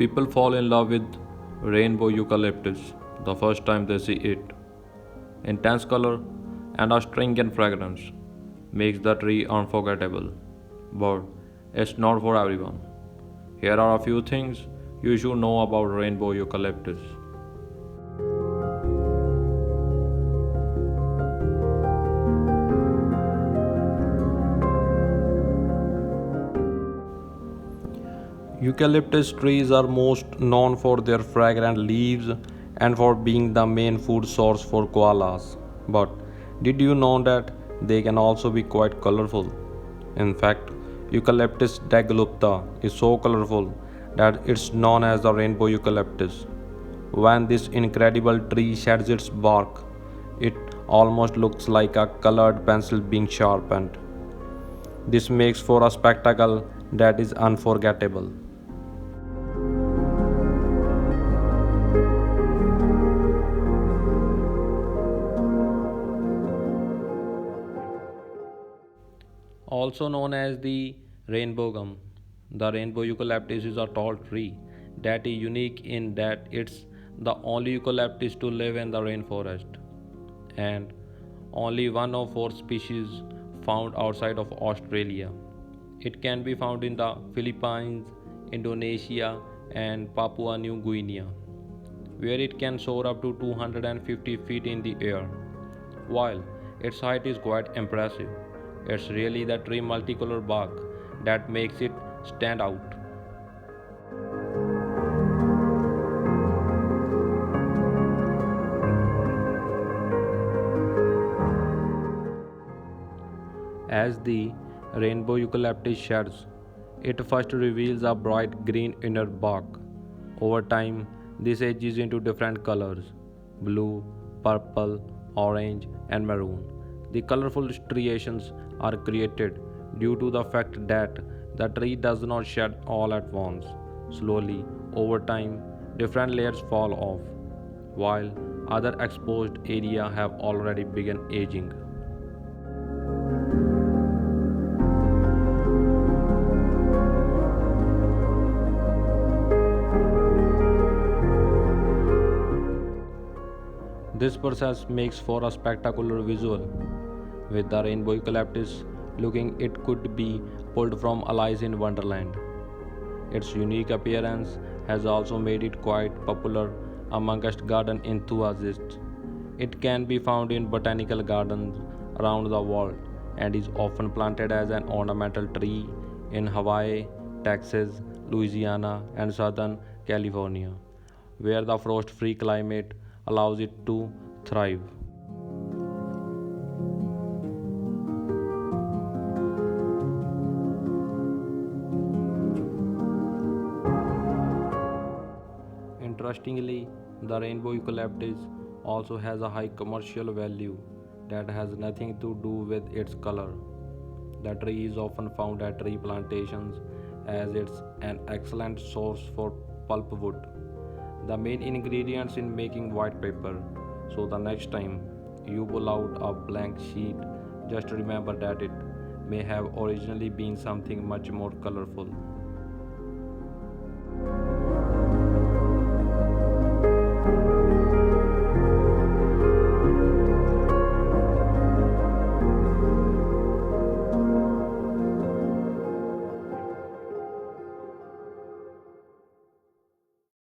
People fall in love with rainbow eucalyptus the first time they see it. Intense color and a stringent fragrance makes the tree unforgettable. But it's not for everyone. Here are a few things you should know about rainbow eucalyptus. Eucalyptus trees are most known for their fragrant leaves and for being the main food source for koalas. But did you know that they can also be quite colorful? In fact, Eucalyptus dagulepta is so colorful that it's known as the rainbow eucalyptus. When this incredible tree sheds its bark, it almost looks like a colored pencil being sharpened. This makes for a spectacle that is unforgettable. Also known as the rainbow gum. The rainbow eucalyptus is a tall tree that is unique in that it's the only eucalyptus to live in the rainforest and only one of four species found outside of Australia. It can be found in the Philippines, Indonesia, and Papua New Guinea, where it can soar up to 250 feet in the air. While its height is quite impressive, it's really the tree multicolor bark that makes it stand out. As the rainbow eucalyptus sheds, it first reveals a bright green inner bark. Over time, this ages into different colors: blue, purple, orange, and maroon. The colorful striations are created due to the fact that the tree does not shed all at once. Slowly, over time, different layers fall off, while other exposed areas have already begun aging. This process makes for a spectacular visual, with the rainbow eucalyptus looking it could be pulled from Alice in Wonderland. Its unique appearance has also made it quite popular amongst garden enthusiasts. It can be found in botanical gardens around the world and is often planted as an ornamental tree in Hawaii, Texas, Louisiana, and Southern California, where the frost free climate allows it to thrive. Interestingly, the rainbow eucalyptus also has a high commercial value that has nothing to do with its color. The tree is often found at tree plantations as it's an excellent source for pulpwood, the main ingredients in making white paper. So the next time you pull out a blank sheet, just remember that it may have originally been something much more colorful.